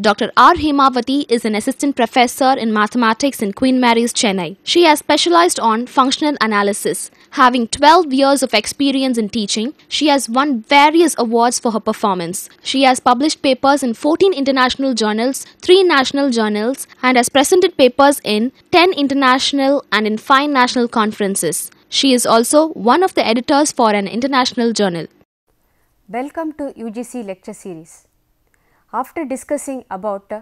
Dr. R. Hemavati is an assistant professor in mathematics in Queen Mary's, Chennai. She has specialized on functional analysis. Having 12 years of experience in teaching, she has won various awards for her performance. She has published papers in 14 international journals, 3 national journals, and has presented papers in 10 international and in 5 national conferences. She is also one of the editors for an international journal. Welcome to UGC lecture series. After discussing about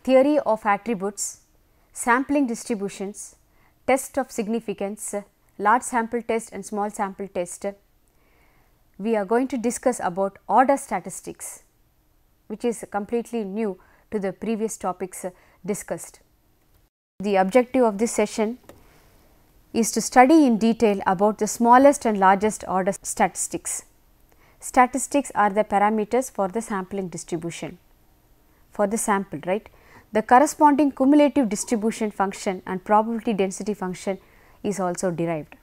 theory of attributes, sampling distributions, test of significance, large sample test and small sample test, we are going to discuss about order statistics, which is completely new to the previous topics discussed. The objective of this session is to study in detail about the smallest and largest order statistics. Statistics are the parameters for the sampling distribution, for the sample, right. The corresponding cumulative distribution function and probability density function is also derived.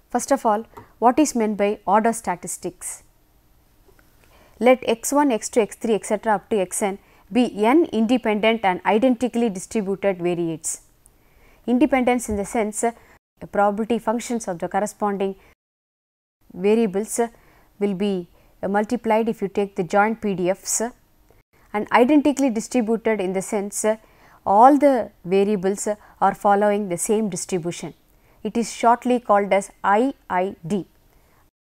First of all, what is meant by order statistics? Let x1, x2, x3, etc. up to xn be n independent and identically distributed variates. Independence in the sense probability functions of the corresponding variables will be multiplied if you take the joint PDFs, and identically distributed in the sense all the variables are following the same distribution. It is shortly called as IID,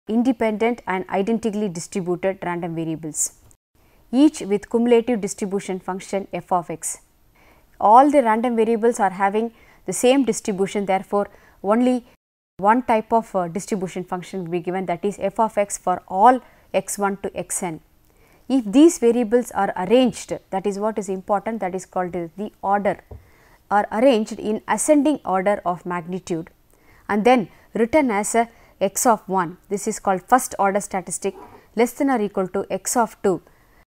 independent and identically distributed random variables, each with cumulative distribution function f of x. All the random variables are having the same distribution, therefore, only one type of distribution function will be given, that is f of x for all x1 to xn. If these variables are arranged, that is what is important, that is called the order, are arranged in ascending order of magnitude and then written as a x of 1, this is called first order statistic, less than or equal to x of 2,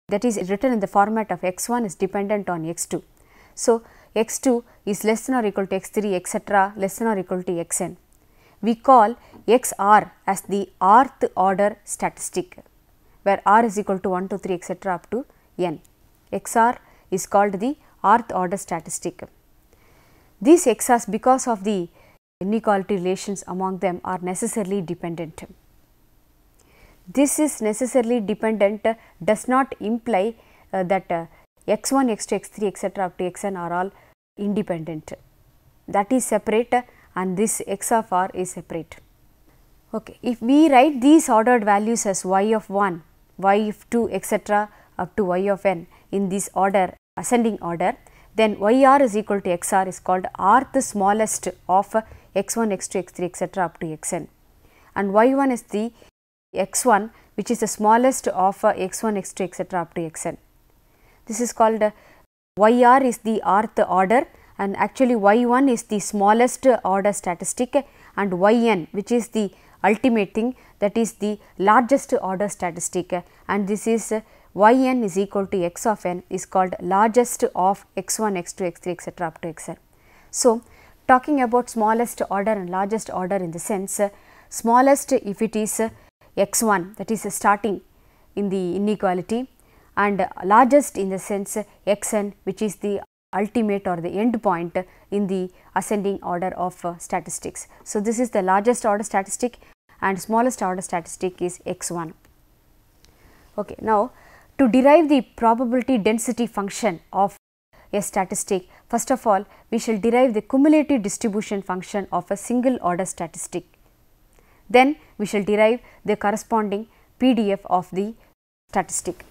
that is written in the format of x1 is dependent on x2. So, x2 is less than or equal to x3, etc. less than or equal to xn. We call xr as the rth order statistic, where r is equal to 1 to 3 etc. up to n. xr is called the rth order statistic. These xr's, because of the inequality relations among them, are necessarily dependent. This is necessarily dependent does not imply that x1, x2, x3 etc. up to xn are all independent. That is separate and this x of r is separate. Okay. If we write these ordered values as y of 1, y of 2 etc. up to y of n in this order, ascending order, then yr is equal to xr is called rth smallest of x1, x2, x3 etc. up to xn, and y1 is the x1 which is the smallest of x1, x2 etc. up to xn. This is called yr is the rth order, and actually y1 is the smallest order statistic, and yn which is the ultimate thing, that is the largest order statistic, and this is yn is equal to x of n is called largest of x1, x2, x3 etc. up to xn. So, talking about smallest order and largest order in the sense, smallest if it is x1, that is starting in the inequality, and largest in the sense xn which is the ultimate or the end point in the ascending order of statistics. So, this is the largest order statistic and smallest order statistic is x1. Okay. Now, to derive the probability density function of a statistic, first of all we shall derive the cumulative distribution function of a single order statistic. Then we shall derive the corresponding PDF of the statistic.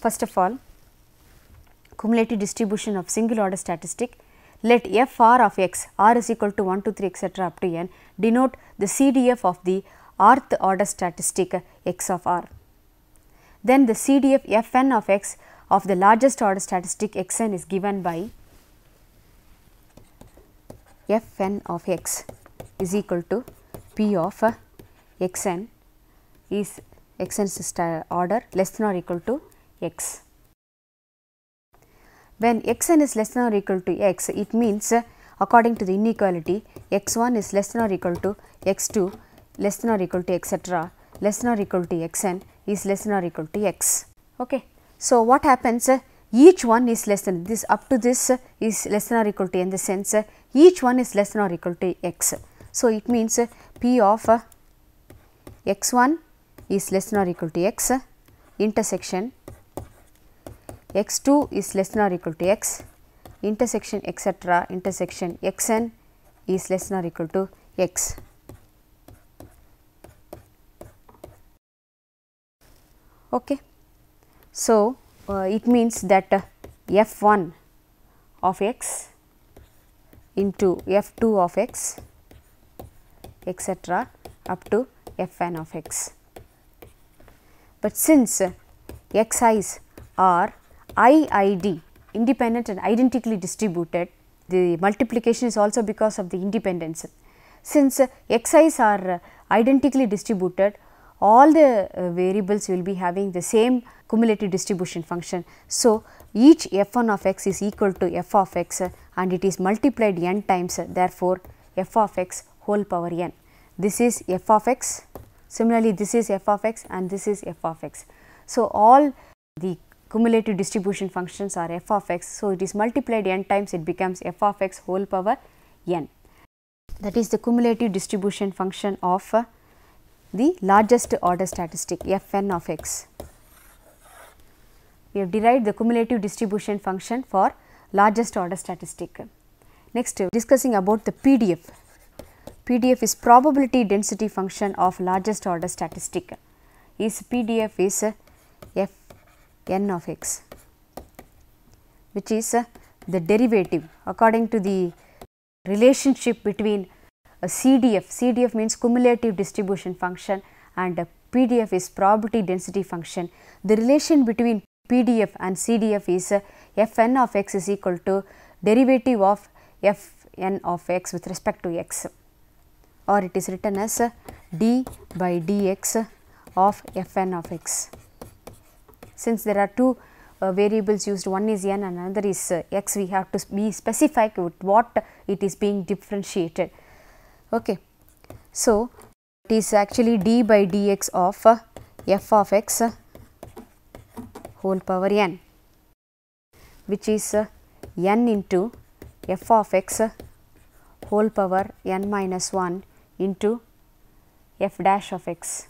First of all, cumulative distribution of single order statistic, let f r of x, r is equal to 1 to 3 etc. up to n, denote the CDF of the rth order statistic x of r. Then the CDF f n of x of the largest order statistic x n is given by f n of x is equal to p of x n is x n order less than or equal to x. when xn is less than or equal to x, it means according to the inequality x1 is less than or equal to x2 less than or equal to etc. less than or equal to xn is less than or equal to x. Okay. So, what happens, each one is less than this, up to this is less than or equal to, in the sense each one is less than or equal to x. So, it means p of x1 is less than or equal to x, intersection x2 is less than or equal to x, intersection etc. intersection xn is less than or equal to x. Okay. So, it means that f1 of x into f2 of x etc. up to fn of x. But since xi's are IID, independent and identically distributed, the multiplication is also because of the independence. Since xi's are identically distributed, all the variables will be having the same cumulative distribution function. So, each f1 of x is equal to f of x and it is multiplied n times, therefore, f of x whole power n. This is f of x, similarly, this is f of x and this is f of x. So, all the cumulative distribution functions are f of x. So, it is multiplied n times, it becomes f of x whole power n. That is the cumulative distribution function of the largest order statistic fn of x. We have derived the cumulative distribution function for largest order statistic. Next, discussing about the PDF. PDF is probability density function of largest order statistic. Is PDF is fn of x, which is the derivative according to the relationship between a CDF. CDF means cumulative distribution function and PDF is probability density function. The relation between PDF and CDF is fn of x is equal to derivative of fn of x with respect to x, or it is written as d by dx of fn of x. Since there are two variables used, one is n and another is x, we have to be specific with what it is being differentiated. Okay. So, it is actually d by dx of f of x whole power n, which is n into f of x whole power n minus 1 into f dash of x.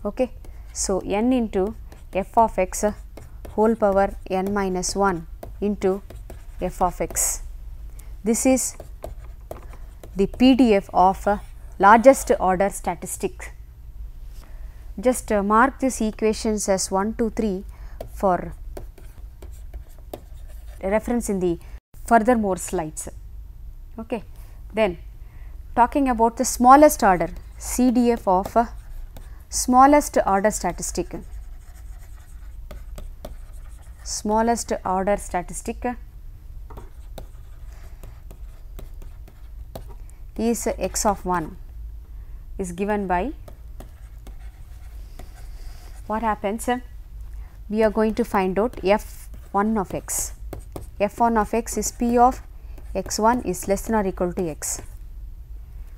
Okay. So, n into f of x whole power n minus 1 into f of x. This is the PDF of largest order statistic. Just mark these equations as 1, 2, 3 for reference in the furthermore slides. Okay. Then talking about the smallest order, CDF of smallest order statistic. Smallest order statistic is x of 1 is given by, what happens, we are going to find out f1 of x. f1 of x is p of x1 is less than or equal to x.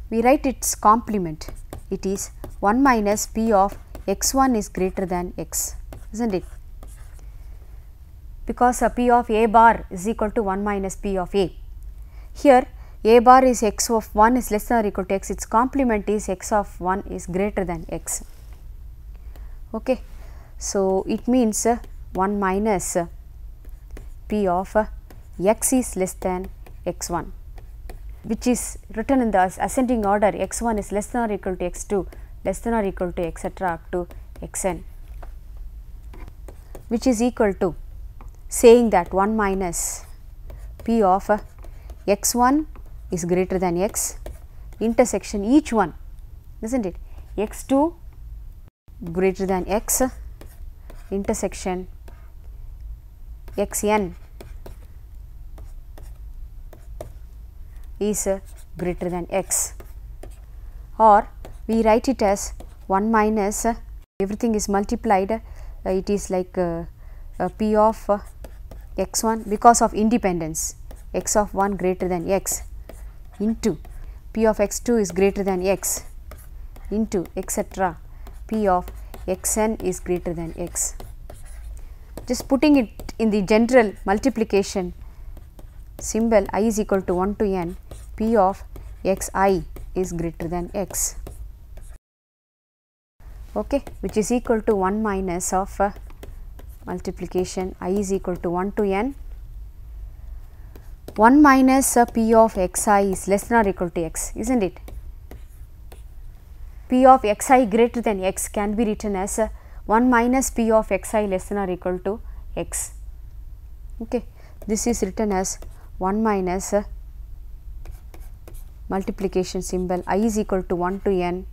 We write its complement, it is 1 minus p of x1 is greater than x, isn't it? Because p of a bar is equal to 1 minus p of a. Here a bar is x of 1 is less than or equal to x, its complement is x of 1 is greater than x. Okay. So, it means 1 minus p of x is less than x1, which is written in the ascending order, x1 is less than or equal to x2, less than or equal to etc. up to xn, which is equal to saying that 1 minus p of x1 is greater than x, intersection each one, isn't it, x2 greater than x, intersection xn is greater than x, or we write it as 1 minus everything is multiplied, it is like P of x1 because of independence, x of 1 greater than x, into P of x2 is greater than x, into etc. P of xn is greater than x. Just putting it in the general multiplication symbol, I is equal to 1 to n, P of xi is greater than x, okay, which is equal to 1 minus of multiplication I is equal to 1 to n, 1 minus P of xi is less than or equal to x, is not it? P of xi greater than x can be written as 1 minus P of xi less than or equal to x. Okay. This is written as 1 minus multiplication symbol I is equal to 1 to n,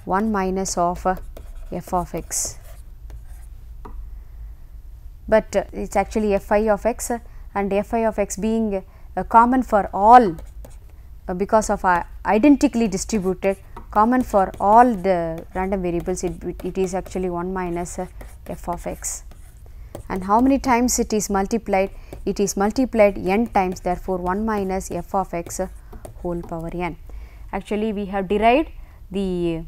1 minus of f of x, but it is actually fi of x, and fi of x being common for all because of identically distributed, common for all the random variables, it is actually 1 minus f of x. And how many times it is multiplied? It is multiplied n times, therefore 1 minus f of x whole power n. Actually we have derived the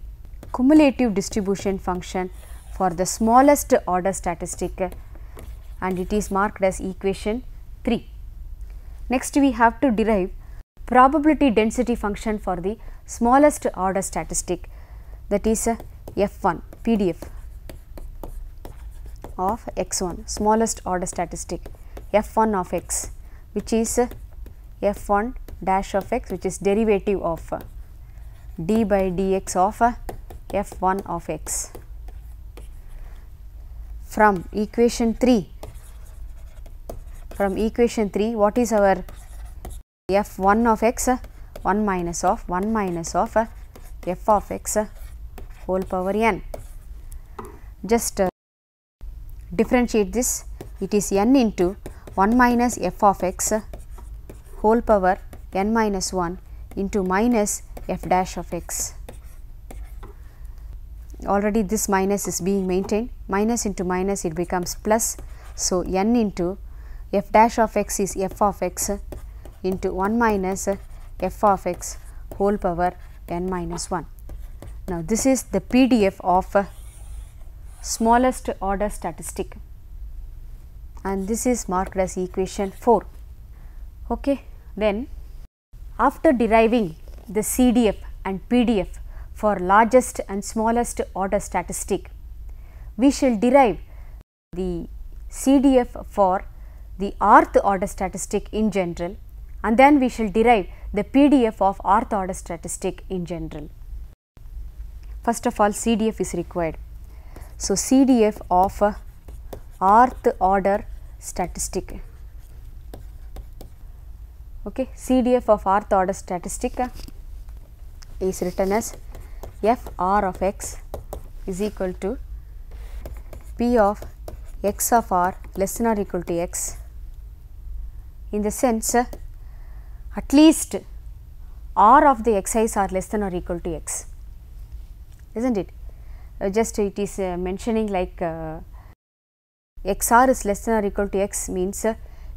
cumulative distribution function for the smallest order statistic, and it is marked as equation 3. Next we have to derive probability density function for the smallest order statistic, that is f1 PDF of x1, smallest order statistic f1 of x, which is f1 dash of x, which is derivative of d by dx of f1 of x. From equation 3, what is our f1 of x? 1 minus of f of x whole power n. Just differentiate this, it is n into 1 minus f of x whole power n minus 1 into minus f dash of x. Already this minus is being maintained, minus into minus it becomes plus. So, n into f dash of x is f of x into 1 minus f of x whole power n minus 1. Now, this is the PDF of smallest order statistic, and this is marked as equation 4. Okay. Then after deriving the CDF and PDF for largest and smallest order statistic, we shall derive the CDF for the rth order statistic in general, and then we shall derive the PDF of rth order statistic in general. First of all, CDF is required. So, CDF of rth order statistic. Okay, CDF of rth order statistic is written as FR of x is equal to P of x of r less than or equal to x, in the sense at least r of the xi's are less than or equal to x, isn't it? Just it is mentioning like xr is less than or equal to x means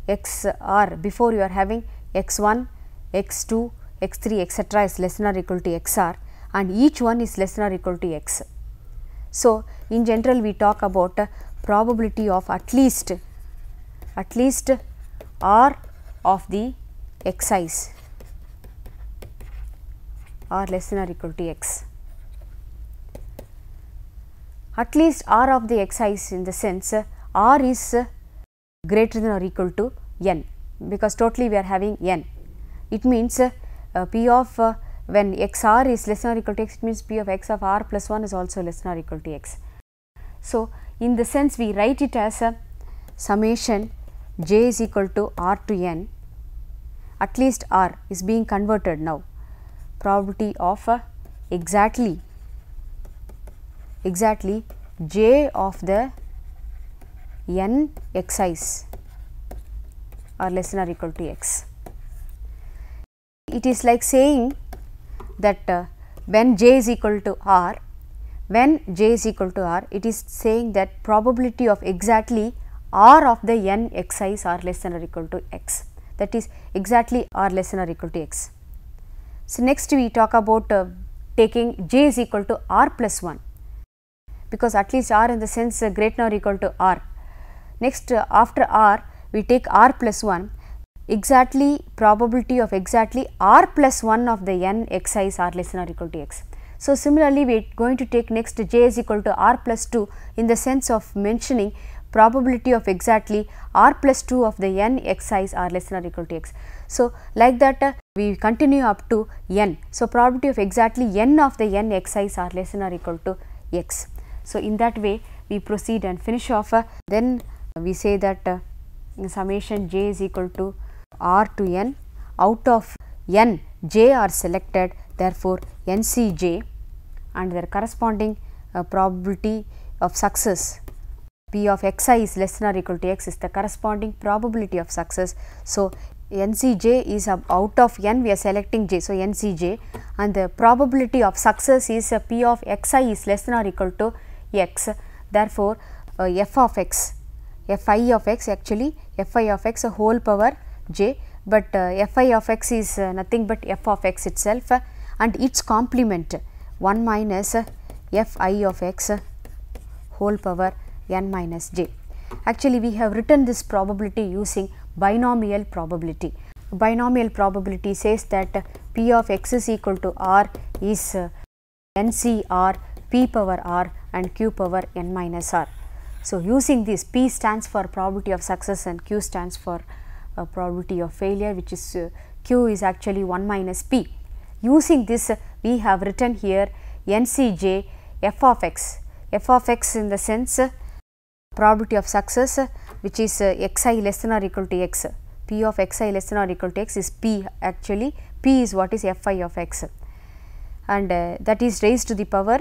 xr before you are having x1, x2, x3 etc. is less than or equal to xr, and each one is less than or equal to x. So, in general we talk about probability of at least r of the xi's are less than or equal to x. At least r of the xi's in the sense r is greater than or equal to n, because totally we are having n. It means P of when xr is less than or equal to x, it means P of x of r plus 1 is also less than or equal to x. So, in the sense we write it as a summation j is equal to r to n, at least r is being converted now, probability of exactly j of the n xi's are less than or equal to x. It is like saying that when j is equal to r, it is saying that probability of exactly r of the n xi's are less than or equal to x, that is exactly r less than or equal to x. So, next we talk about taking j is equal to r plus 1, because at least r in the sense greater than or equal to r. Next after r we take r plus 1, exactly probability of exactly r plus 1 of the n xi's are less than or equal to x. So, similarly we are going to take next j is equal to r plus 2 in the sense of mentioning probability of exactly r plus 2 of the n xi's are less than or equal to x. So, like that we continue up to n. So, probability of exactly n of the n xi's are less than or equal to x. So, in that way we proceed and finish off. Then we say that summation j is equal to r to n, out of n j are selected, therefore NCJ, and their corresponding probability of success P of xi is less than or equal to x is the corresponding probability of success. So, NCJ is out of n we are selecting j. So, NCJ, and the probability of success is P of xi is less than or equal to x. Therefore, f of x, fi of x, actually fi of x whole power j, but fi of x is nothing but f of x itself, and its complement 1 minus fi of x whole power n minus j. Actually, we have written this probability using binomial probability. Binomial probability says that P of x is equal to r is NCR P power r and Q power n minus r. So, using this, P stands for probability of success and Q stands for probability of failure, which is Q is actually 1 minus P. Using this, we have written here NCJ f of x in the sense probability of success, which is xi less than or equal to x. P of xi less than or equal to x is P, actually P is what is fi of x, and that is raised to the power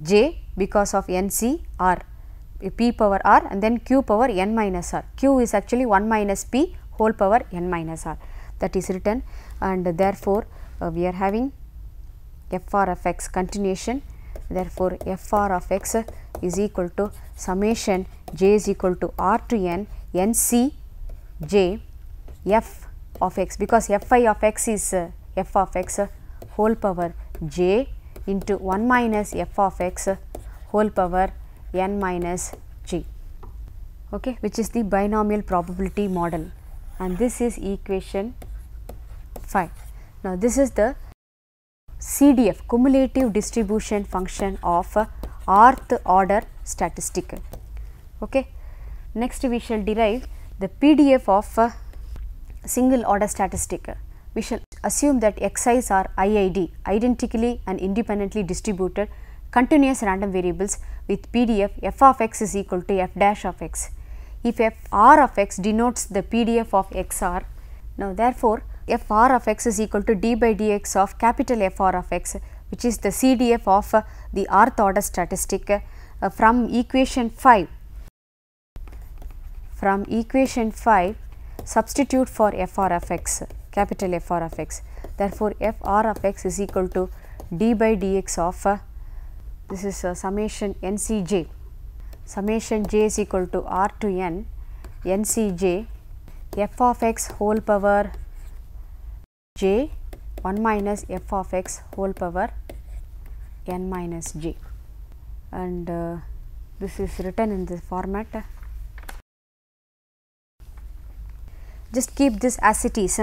j because of NC r, P power r, and then Q power n minus r. Q is actually 1 minus P whole power n minus r, that is written, and therefore, we are having fr of x continuation. Therefore, fr of x is equal to summation j is equal to r to n NC j f of x, because fi of x is f of x whole power j into 1 minus f of x whole power n minus g, okay, which is the binomial probability model, and this is equation 5. Now, this is the CDF, cumulative distribution function of rth order statistic. Okay. Next, we shall derive the PDF of single order statistic. We shall assume that xi's are IID, identically and independently distributed continuous random variables with PDF f of x is equal to f dash of x. If f r of x denotes the PDF of xr, now therefore, f r of x is equal to d by dx of capital F r of x, which is the CDF of the rth order statistic from equation 5. From equation 5, substitute for f r of x, capital F r of x. Therefore, f r of x is equal to d by dx of this is summation NCJ. Summation j is equal to r to n NCJ f of x whole power j 1 minus f of x whole power n minus j, and this is written in this format. Just keep this as it is,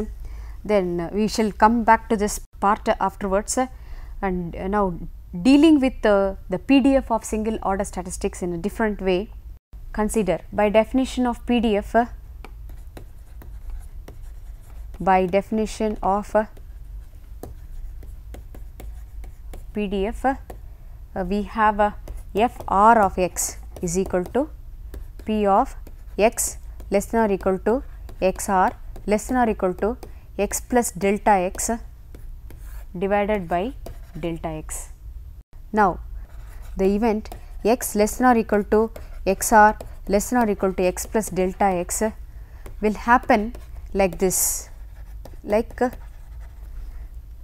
then we shall come back to this part afterwards, and now dealing with the PDF of single order statistics in a different way. Consider by definition of PDF, we have f r of x is equal to P of x less than or equal to x r less than or equal to x plus delta x divided by delta x. Now, the event x less than or equal to x r less than or equal to x plus delta x will happen like this, like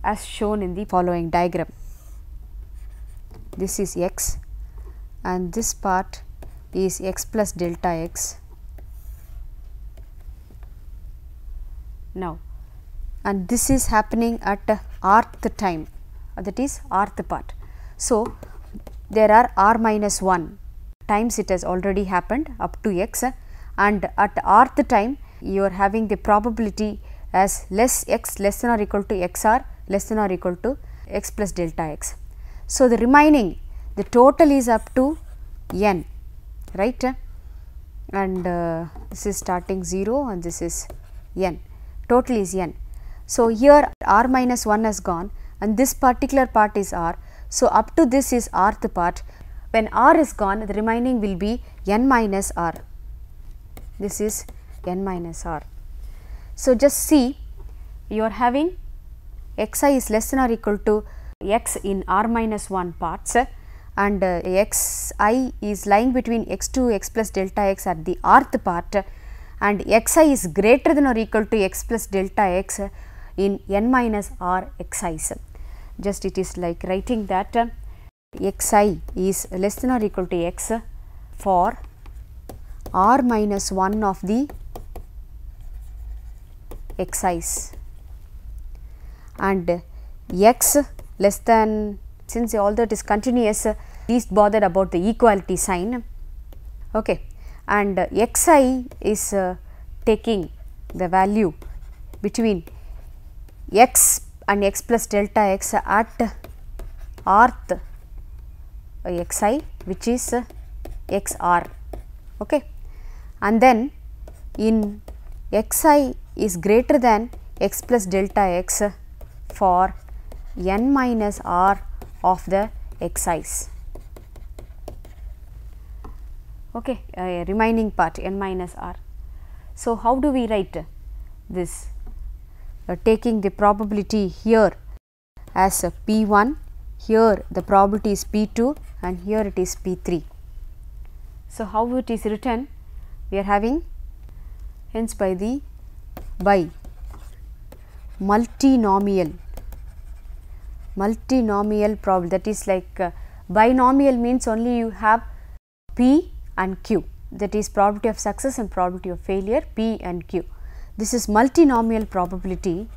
as shown in the following diagram. This is x and this part is x plus delta x, now, and this is happening at rth time, that is rth part. So, there are r minus 1 times it has already happened up to x, and at rth time you are having the probability as x less than or equal to x r less than or equal to x plus delta x. So, the remaining, the total is up to n, right, and this is starting 0 and this is n, total is n. So, here r minus 1 has gone and this particular part is r. So, up to this is rth part. When r is gone, the remaining will be n minus r, this is n minus r. So, just see, you are having x I is less than or equal to x in r minus 1 parts, and x I is lying between x 2 x plus delta x at the rth part, and x I is greater than or equal to x plus delta x in n minus r x i's. Just it is like writing that x I is less than or equal to x for r minus 1 of the x i's, and x less than, since all that is continuous, least bothered about the equality sign, okay, and x I is taking the value between x and x plus delta x at rth x I, which is x r, okay, and then in x I is greater than x plus delta x for n minus r of the x i's, okay, remaining part n minus r. So, how do we write this? Taking the probability here as p 1, here the probability is p 2 and here it is p 3. So, how it is written? We are having, hence by multinomial probability, that is like binomial means only you have p and q, that is probability of success and probability of failure, p and q. This is multinomial probability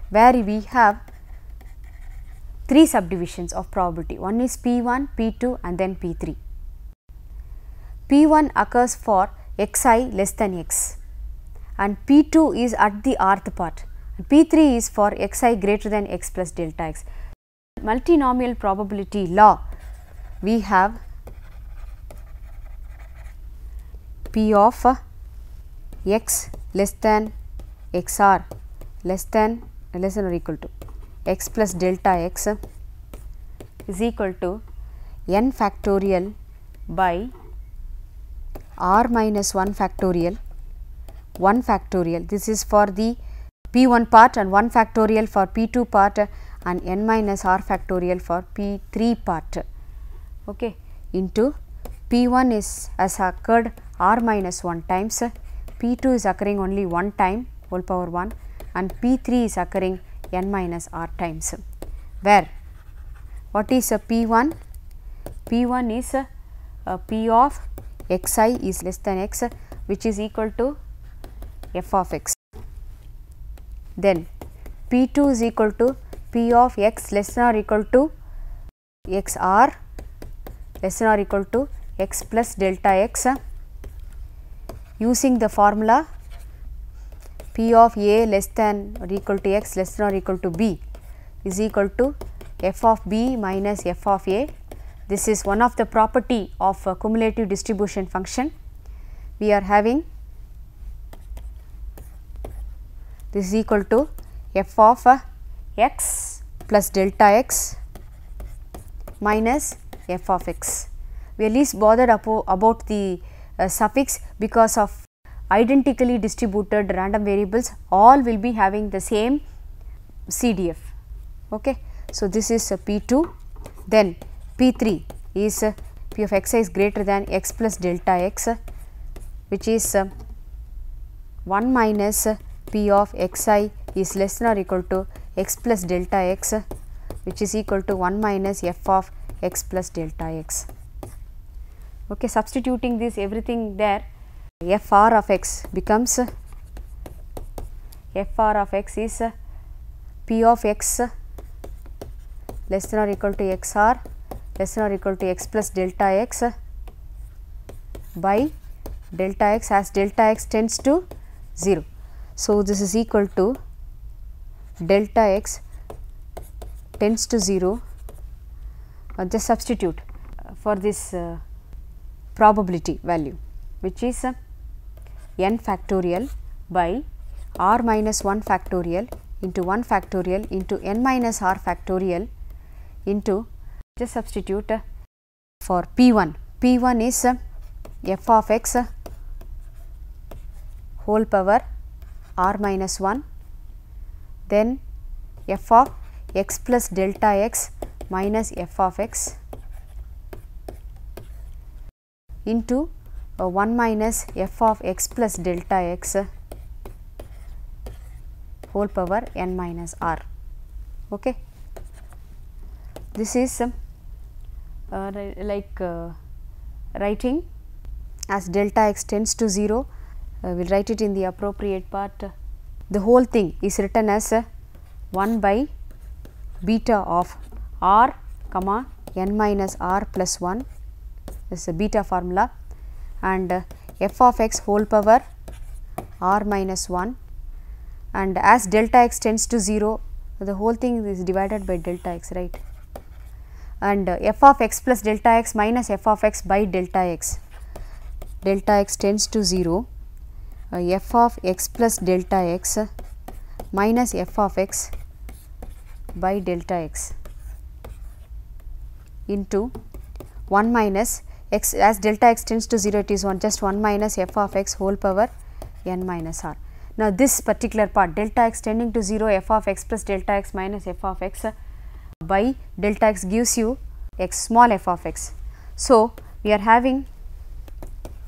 where we have 3 subdivisions of probability. One is p 1, p 2 and then p 3. p 1 occurs for x I less than x, and p 2 is at the rth part, and p 3 is for x I greater than x plus delta x. Multinomial probability law, we have p of x less than x r less than or equal to x plus delta x is equal to n factorial by r minus 1 factorial, 1 factorial, this is for the p 1 part, and 1 factorial for p 2 part, and n minus r factorial for p 3 part, okay, into p 1 is has occurred r minus 1 times, p 2 is occurring only 1 time whole power 1, and p 3 is occurring n minus r times, where what is a p 1? p 1 is p of x I is less than x, which is equal to f of x. Then p 2 is equal to p of x less than or equal to x r less than or equal to x plus delta x, using the formula p of a less than or equal to x less than or equal to b is equal to f of b minus f of a. This is one of the property of cumulative distribution function. We are having this is equal to f of x plus delta x minus f of x. We are least bothered about the suffix, because of identically distributed random variables, all will be having the same CDF. Okay. So, this is p 2, then p 3 is p of x I is greater than x plus delta x, which is 1 minus p of x I is less than or equal to x plus delta x, which is equal to 1 minus f of x plus delta x. Okay, substituting this everything there, f r of x becomes f r of x is p of x less than or equal to x r less than or equal to x plus delta x by delta x as delta x tends to 0. So, this is equal to delta x tends to 0. Just substitute for this probability value, which is n factorial by r minus 1 factorial into 1 factorial into n minus r factorial into, just substitute for p1. p1 is f of x whole power r minus 1, then f of x plus delta x minus f of x into 1 minus f of x plus delta x whole power n minus r. Okay. This is writing as delta x tends to 0, we will write it in the appropriate part. The whole thing is written as 1 by beta of r comma n minus r plus 1, this is a beta formula, and f of x whole power r minus 1, and as delta x tends to 0, the whole thing is divided by delta x, right, and f of x plus delta x minus f of x by delta x. Delta x tends to 0, f of x plus delta x minus f of x by delta x into 1 minus x, as delta x tends to 0, it is just 1 minus f of x whole power n minus r. Now, this particular part delta x tending to 0, f of x plus delta x minus f of x by delta x gives you x small f of x. So, we are having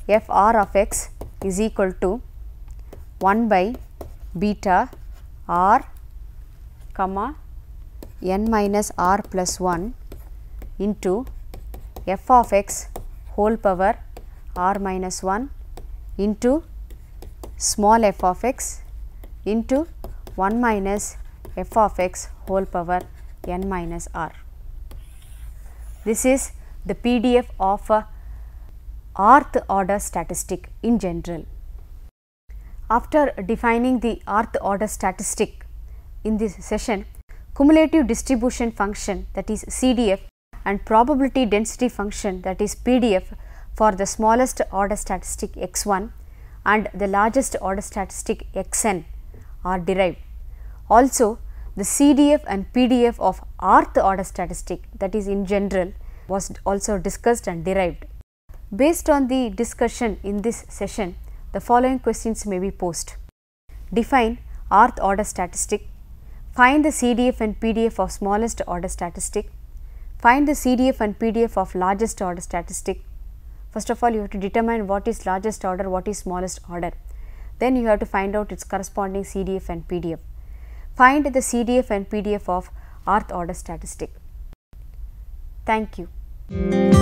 f r of x is equal to 1 by beta r comma n minus r plus 1 into f of x whole power r minus 1 into small f of x into 1 minus f of x whole power n minus r. This is the PDF of rth order statistic in general. After defining the rth order statistic in this session, cumulative distribution function, that is CDF, and probability density function, that is PDF, for the smallest order statistic x1 and the largest order statistic xn are derived. Also, the CDF and PDF of rth order statistic, that is in general, was also discussed and derived. Based on the discussion in this session, the following questions may be posed. Define rth order statistic. Find the CDF and PDF of smallest order statistic. Find the CDF and PDF of largest order statistic. First of all, you have to determine what is largest order, what is smallest order. Then you have to find out its corresponding CDF and PDF. Find the CDF and PDF of rth order statistic. Thank you.